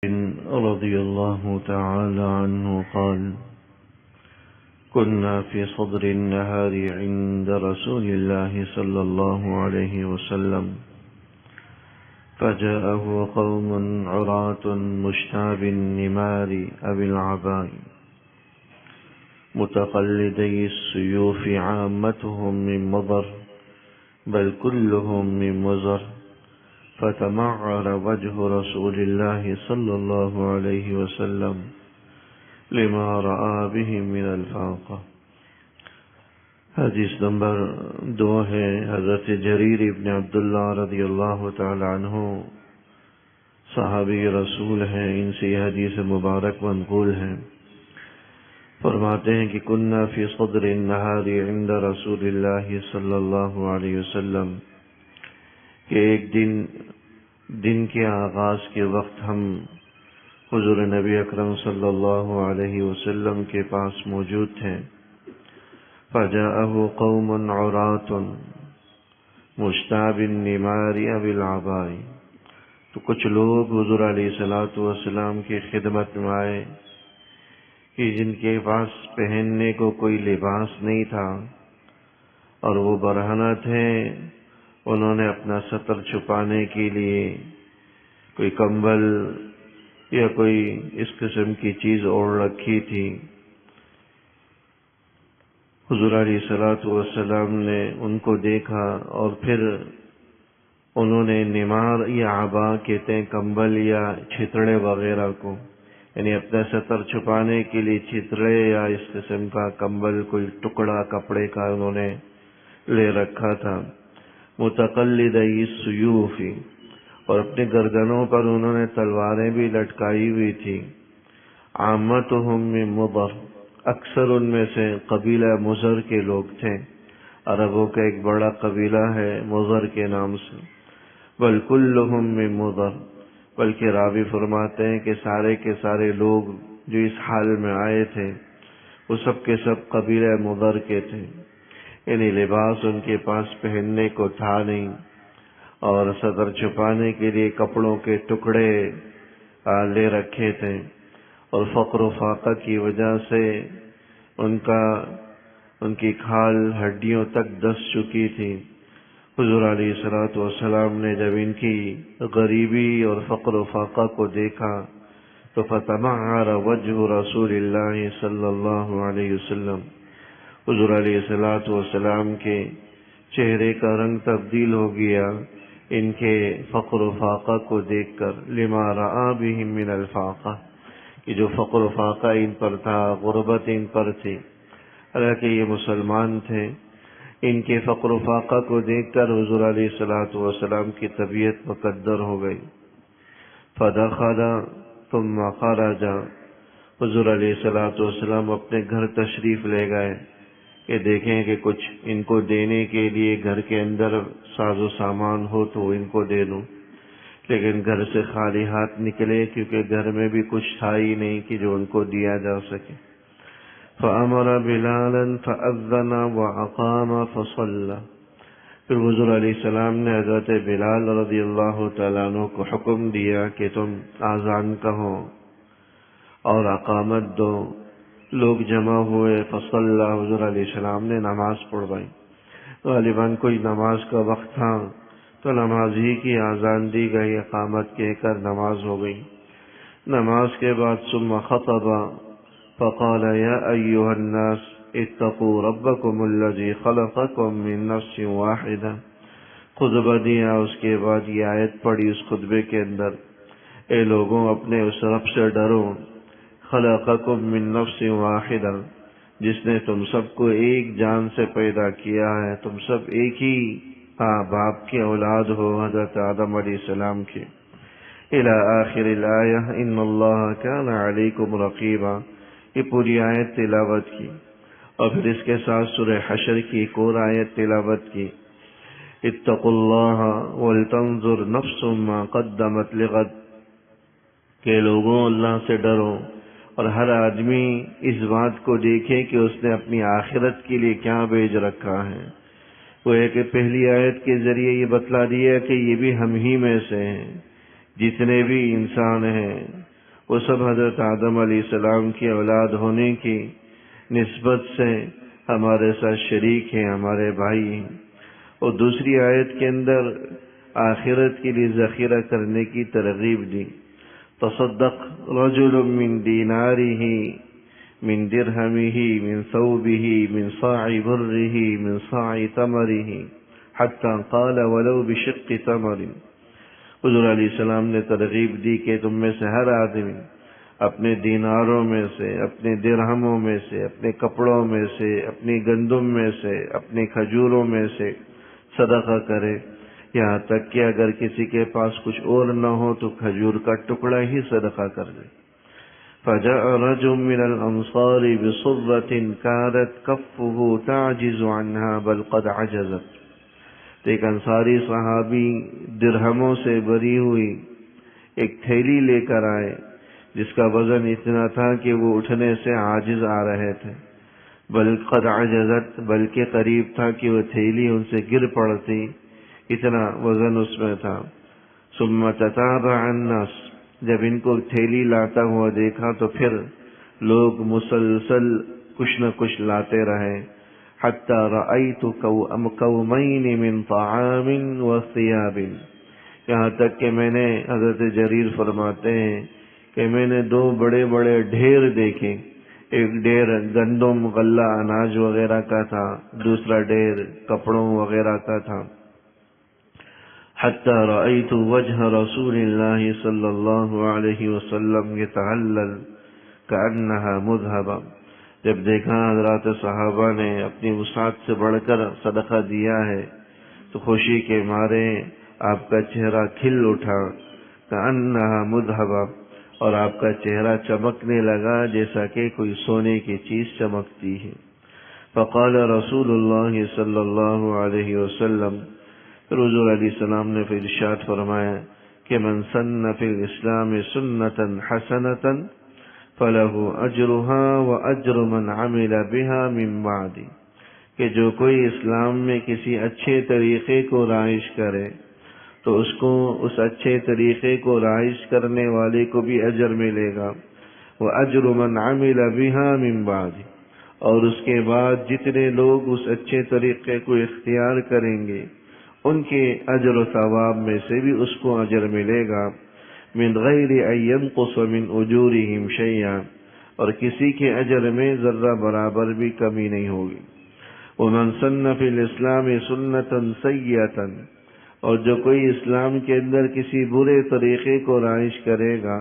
رضي الله تعالى عنه قال: كنا في صدر النهار عند رسول الله صلى الله عليه وسلم، فجاءه قوم عراة مشتاب النمار أبي العباء متقلدي السيوف، عامتهم من مضر بل كلهم من مزر، فتمعر وجه رسول الله صلى الله عليه وسلم لما رأى بهم من الفاقة۔ حدیث نمبر 2 ہے۔ حضرت جریر ابن عبداللہ رضی اللہ تعالی عنہ صحابی رسول ہیں، ان سے یہ حدیث مبارک منقول ہے۔ فرماتے ہیں کہ کننا فی صدر النہار عند رسول اللہ صلی اللہ علیہ وسلم، کہ ایک دن کے آغاز کے وقت ہم حضور نبی اکرم صلی اللہ علیہ وسلم کے پاس موجود تھے۔ فجاءه قوم عراة مشتاب النمار ابی العباء، تو کچھ لوگ حضور علیہ الصلوۃ والسلام کی خدمت میں آئے کہ جن کے پاس پہننے کو کوئی لباس نہیں تھا اور وہ برہنہ تھے، انہوں نے اپنا سطر چھپانے کے لیے کوئی کمبل یا کوئی اس قسم کی چیز اوڑھ رکھی تھی۔ حضور علیہ الصلوۃ والسلام نے ان کو دیکھا اور پھر انہوں نے نمار یا عبا کہتے ہیں کمبل یا چھتڑے وغیرہ کو، یعنی اپنا سطر چھپانے کے لیے چھتڑے یا اس قسم کا کمبل، کوئی ٹکڑا کپڑے کا انہوں نے لے رکھا تھا۔ متقلدی السیوف، اور اپنے گردنوں پر انہوں نے تلواریں بھی لٹکائی ہوئی تھی۔ عامتهم من مضر، اکثر ان میں سے قبیلہ مضر کے لوگ تھے، عربوں کا ایک بڑا قبیلہ ہے مضر کے نام سے۔ بل کلهم من مضر، بلکہ راوی فرماتے ہیں کہ سارے کے سارے لوگ جو اس حال میں آئے تھے وہ سب کے سب قبیلہ مضر کے تھے، یعنی لباس ان کے پاس پہننے کو تھا نہیں، اور صدر چھپانے کے لیے کپڑوں کے ٹکڑے لے رکھے تھے، اور فقر و فاقہ کی وجہ سے ان کی کھال ہڈیوں تک دس چکی تھی۔ حضور علیہ الصلوۃ والسلام نے جب ان کی غریبی اور فقر و فاقہ کو دیکھا تو فتمعر وجہ رسول اللہ صلی اللہ علیہ وسلم، حضور علیہ الصلوۃ والسلام کے چہرے کا رنگ تبدیل ہو گیا ان کے فقر و فاقہ کو دیکھ کر، لما رأى بهم من الفاقہ، کہ جو فقر و فاقہ ان پر تھا، غربت ان پر تھی، حالانکہ یہ مسلمان تھے۔ ان کے فقر و فاقہ کو دیکھ کر حضور علیہ الصلوۃ والسلام کی طبیعت مقدر ہو گئی۔ فدخل ثم خرج، حضور علیہ الصلوۃ والسلام اپنے گھر تشریف لے گئے کہ دیکھیں کہ کچھ ان کو دینے کے لیے گھر کے اندر ساز و سامان ہو تو ان کو دے دوں، لیکن گھر سے خالی ہاتھ نکلے کیونکہ گھر میں بھی کچھ تھا ہی نہیں کہ جو ان کو دیا جا سکے۔ فأمر بلالا فأذن وأقام فصلى، پھر حضور علیہ السلام نے حضرت بلال رضی اللہ تعالیٰ عنہ کو حکم دیا کہ تم آذان کہو اور اقامت دو۔ لوگ جمع ہوئے، فصلى، حضور علیہ السلام نے نماز پڑھوائی۔ غالباً کوئی نماز کا وقت تھا تو نماز ہی کی آذان دی گئی، اقامت کہہ کر نماز ہو گئی۔ نماز کے بعد ثم خطب فقال یا ایھا الناس اتقوا ربکم الذی خلقکم من نفس واحدہ، خطبہ دیا، اس کے بعد یہ آیت پڑھی اس خطبے کے اندر، اے لوگوں اپنے اس رب سے ڈرو، خلقکم من نفس واحدہ، جس نے تم سب کو ایک جان سے پیدا کیا ہے، تم سب ایک ہی باپ کی اولاد ہو، حضرت آدم علیہ السلام کی۔ الی آخر الآیہ ان اللہ کان علیکم رقیبا، یہ پوری آیت تلاوت کی، اور پھر اس کے ساتھ سورہ حشر کی ایک اور آیت تلاوت کی، اتقوا اللہ ولتنظر نفس ما قدمت لغد، کہ لوگوں اللہ سے ڈرو اور ہر آدمی اس بات کو دیکھے کہ اس نے اپنی آخرت کے لیے کیا بھیج رکھا ہے۔ وہ ہے کہ پہلی آیت کے ذریعے یہ بتلا دیا کہ یہ بھی ہم ہی میں سے ہیں، جتنے بھی انسان ہیں وہ سب حضرت آدم علیہ السلام کی اولاد ہونے کی نسبت سے ہمارے ساتھ شریک ہیں، ہمارے بھائی ہیں۔ اور دوسری آیت کے اندر آخرت کے لیے ذخیرہ کرنے کی ترغیب دی۔ تصدق رجل من دینارہ من درہمہ من ثوبہ من صاع برہ من صاع تمرہ حتی قال ولو بشق تمر۔ حضور علیہ السلام نے ترغیب دی کہ تم میں سے ہر آدمی اپنے دیناروں میں سے، اپنے درہموں میں سے، اپنے کپڑوں میں سے، اپنی گندم میں سے، اپنی کھجوروں میں سے صدقہ کرے، یہاں تک کہ اگر کسی کے پاس کچھ اور نہ ہو تو کھجور کا ٹکڑا ہی صدقہ کر دے۔ فجاء رجل من الانصار بصرة كانت كفه تعجز عنها بل قد عجزت۔ تو ایک انصاری صحابی درہموں سے بری ہوئی ایک تھیلی لے کر آئے جس کا وزن اتنا تھا کہ وہ اٹھنے سے عاجز آ رہے تھے، بل قد عجزت، بلکہ قریب تھا کہ وہ تھیلی ان سے گر پڑتی، اتنا وزن اس میں تھا۔ ثم تتابع الناس، جب ان کو تھیلی لاتا ہوا دیکھا تو پھر لوگ مسلسل کچھ نہ کچھ لاتے رہے۔ حتی رأیت کومین من طعام وثیاب، یہاں تک کہ میں نے، حضرت جریر فرماتے ہیں کہ میں نے دو بڑے بڑے ڈھیر دیکھے، ایک ڈھیر گندم غلہ اناج وغیرہ کا تھا، دوسرا ڈھیر کپڑوں وغیرہ کا تھا۔ حتی رأیت وجہ رسول اللہ صلی اللہ علیہ وسلم یتعلل کأنہا مذہبہ، جب دیکھا حضرات صحابہ نے اپنی وسعت سے بڑھ کر صدقہ دیا ہے تو خوشی کے مارے آپ کا چہرہ کھل اٹھا، کأنہا مذہبہ، اور آپ کا چہرہ چمکنے لگا جیسا کہ کوئی سونے کی چیز چمکتی ہے۔ فقال رسول اللہ صلی اللہ علیہ وسلم، حضور علیہ السلام نے پھر ارشاد فرمایا کہ من سن فی الاسلام سنتا حسنتا فلہ اجرہا واجر من عمل بہا من بعد، کہ جو کوئی اسلام میں کسی اچھے طریقے کو رائج کرے تو اس کو اس اچھے طریقے کو رائج کرنے والے کو بھی اجر ملے گا، واجر من عمل بہا من بعد، اور اس کے بعد جتنے لوگ اس اچھے طریقے کو اختیار کریں گے ان کے اجر و ثواب میں سے بھی اس کو اجر ملے گا، من غیر ان ينقص من اجورہم شیئا، اور کسی کے اجر میں ذرہ برابر بھی کمی نہیں ہوگی۔ ومن سن فی الاسلام سنتا سیئتا، اور جو کوئی اسلام کے اندر کسی برے طریقے کو رائج کرے گا،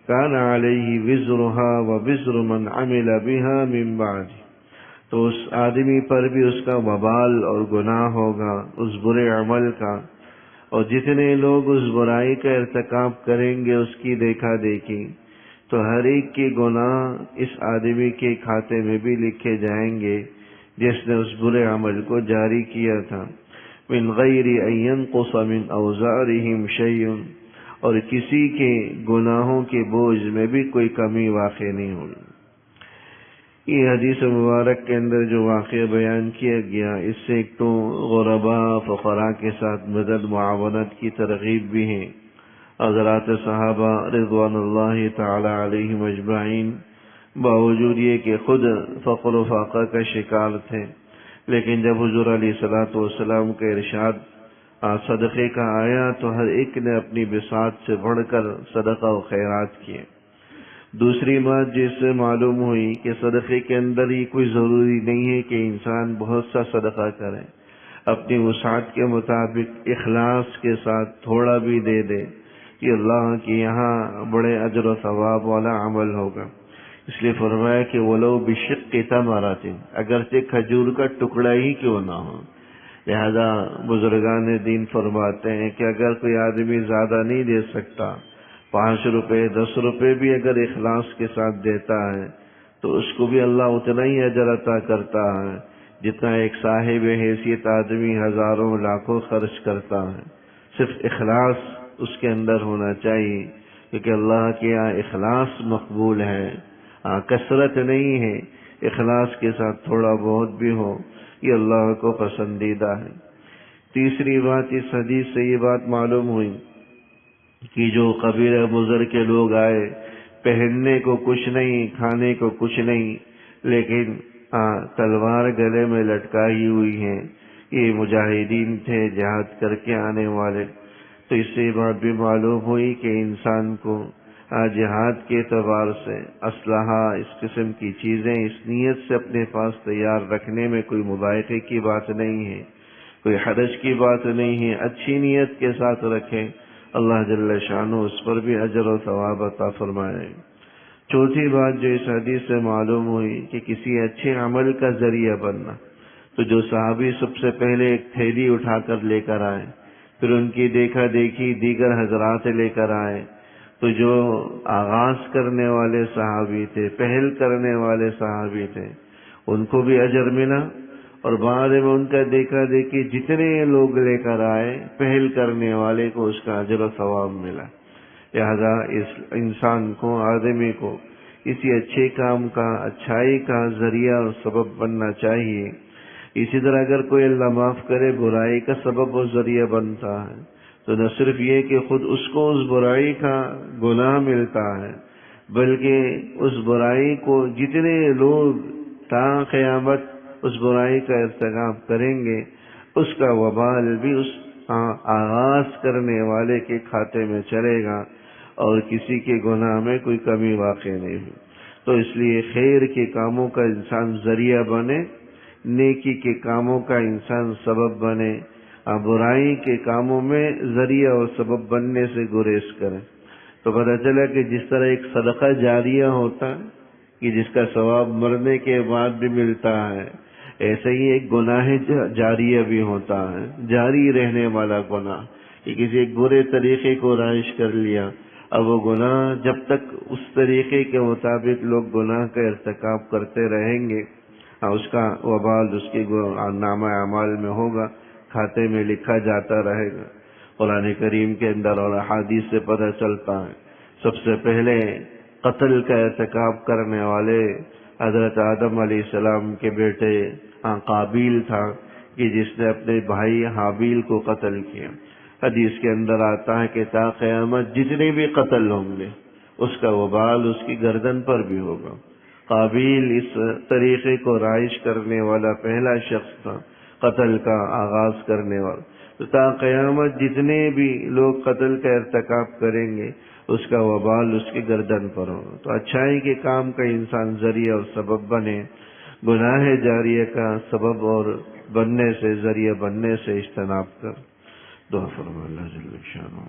کان علیہ وزرہا ووزر من عمل بہا من بعد، تو اس آدمی پر بھی اس کا وبال اور گناہ ہوگا اس برے عمل کا، اور جتنے لوگ اس برائی کا ارتکاب کریں گے اس کی دیکھا دیکھی، تو ہر ایک کے گناہ اس آدمی کے کھاتے میں بھی لکھے جائیں گے جس نے اس برے عمل کو جاری کیا تھا۔ من غیر ان ينقص من اوزارہم شیء، اور کسی کے گناہوں کے بوجھ میں بھی کوئی کمی واقع نہیں ہوگی۔ یہ حدیث مبارک کے اندر جو واقعہ بیان کیا گیا، اس سے ایک تو غرباء فقراء کے ساتھ مدد معاونت کی ترغیب بھی ہے۔ حضرات صحابہ رضوان اللہ تعالی علیہم اجمعین باوجود یہ کہ خود فقر و فاقہ کا شکار تھے، لیکن جب حضور علیہ الصلوۃ والسلام کا ارشاد صدقے کا آیا تو ہر ایک نے اپنی بساط سے بڑھ کر صدقہ و خیرات کیے۔ دوسری بات جس سے معلوم ہوئی کہ صدقے کے اندر ہی کوئی ضروری نہیں ہے کہ انسان بہت سا صدقہ کرے، اپنی وسعت کے مطابق اخلاص کے ساتھ تھوڑا بھی دے دے، یہ اللہ کے یہاں بڑے اجر و ثواب والا عمل ہوگا۔ اس لیے فرمایا کہ ولو بشق تمرۃ، اگرچہ کھجور کا ٹکڑا ہی کیوں نہ ہو۔ لہذا بزرگان دین فرماتے ہیں کہ اگر کوئی آدمی زیادہ نہیں دے سکتا، 5 روپے 10 روپے بھی اگر اخلاص کے ساتھ دیتا ہے تو اس کو بھی اللہ اتنا ہی اجر عطا کرتا ہے جتنا ایک صاحب حیثیت آدمی ہزاروں لاکھوں خرچ کرتا ہے۔ صرف اخلاص اس کے اندر ہونا چاہیے، کیونکہ اللہ کے یہاں اخلاص مقبول ہے، کثرت نہیں ہے، اخلاص کے ساتھ تھوڑا بہت بھی ہو یہ اللہ کو پسندیدہ ہے۔ تیسری بات، اس حدیث سے یہ بات معلوم ہوئی کہ جو قبیلہ مضر کے لوگ آئے پہننے کو کچھ نہیں، کھانے کو کچھ نہیں، لیکن تلوار گلے میں لٹکائی ہوئی ہے، یہ مجاہدین تھے جہاد کر کے آنے والے۔ تو اس سے بات بھی معلوم ہوئی کہ انسان کو جہاد کے اعتبار سے اسلحہ، اس قسم کی چیزیں اس نیت سے اپنے پاس تیار رکھنے میں کوئی مبالغے کی بات نہیں ہے، کوئی حرج کی بات نہیں ہے، اچھی نیت کے ساتھ رکھیں، اللہ جل شانہ اس پر بھی اجر و ثواب عطا فرمائے۔ چوتھی بات جو اس حدیث سے معلوم ہوئی کہ کسی اچھے عمل کا ذریعہ بننا، تو جو صحابی سب سے پہلے ایک تھیلی اٹھا کر لے کر آئے، پھر ان کی دیکھا دیکھی دیگر حضرات لے کر آئے، تو جو آغاز کرنے والے صحابی تھے، پہل کرنے والے صحابی تھے، ان کو بھی اجر ملا، اور بعد میں ان کا دیکھا دیکھی جتنے لوگ لے کر آئے پہل کرنے والے کو اس کا اجر و ثواب ملا۔ لہذا اس انسان کو، آدمی کو کسی اچھے کام کا، اچھائی کا ذریعہ اور سبب بننا چاہیے۔ اسی طرح اگر کوئی اللہ معاف کرے برائی کا سبب و ذریعہ بنتا ہے تو نہ صرف یہ کہ خود اس کو اس برائی کا گناہ ملتا ہے، بلکہ اس برائی کو جتنے لوگ تا قیامت اس برائی کا ارتکاب کریں گے، اس کا وبال بھی اس آغاز کرنے والے کے کھاتے میں چلے گا، اور کسی کے گناہ میں کوئی کمی واقع نہیں ہوئی۔ تو اس لیے خیر کے کاموں کا انسان ذریعہ بنے، نیکی کے کاموں کا انسان سبب بنے، برائی کے کاموں میں ذریعہ اور سبب بننے سے گریز کریں۔ تو پتہ چلا کہ جس طرح ایک صدقہ جاریہ ہوتا ہے کہ جس کا ثواب مرنے کے بعد بھی ملتا ہے، ایسے ہی ایک گناہ جاریہ بھی ہوتا ہے، جاری رہنے والا گناہ، کہ کسی ایک برے طریقے کو رائج کر لیا، اب وہ گناہ جب تک اس طریقے کے مطابق لوگ گناہ کا ارتکاب کرتے رہیں گے، اس کا وبال اس کے نامہ اعمال میں ہوگا، کھاتے میں لکھا جاتا رہے گا۔ قرآن کریم کے اندر اور احادیث سے پتہ چلتا ہے سب سے پہلے قتل کا ارتکاب کرنے والے حضرت آدم علیہ السلام کے بیٹے قابیل تھا، کہ جس نے اپنے بھائی حابیل کو قتل کیا۔ حدیث کے اندر آتا ہے کہ تا قیامت جتنے بھی قتل ہوں گے اس کا وبال اس کی گردن پر بھی ہوگا۔ قابیل اس طریقے کو رائج کرنے والا پہلا شخص تھا، قتل کا آغاز کرنے والا۔ تو تا قیامت جتنے بھی لوگ قتل کا ارتکاب کریں گے اس کا وبال اس کی گردن پر ہوگا۔ تو اچھائی کے کام کا انسان ذریعہ اور سبب بنے، گناہ جاریہ کا سبب اور بننے سے، ذریعہ بننے سے اجتناب کر۔ دعا فرما اللہ جل شانہ۔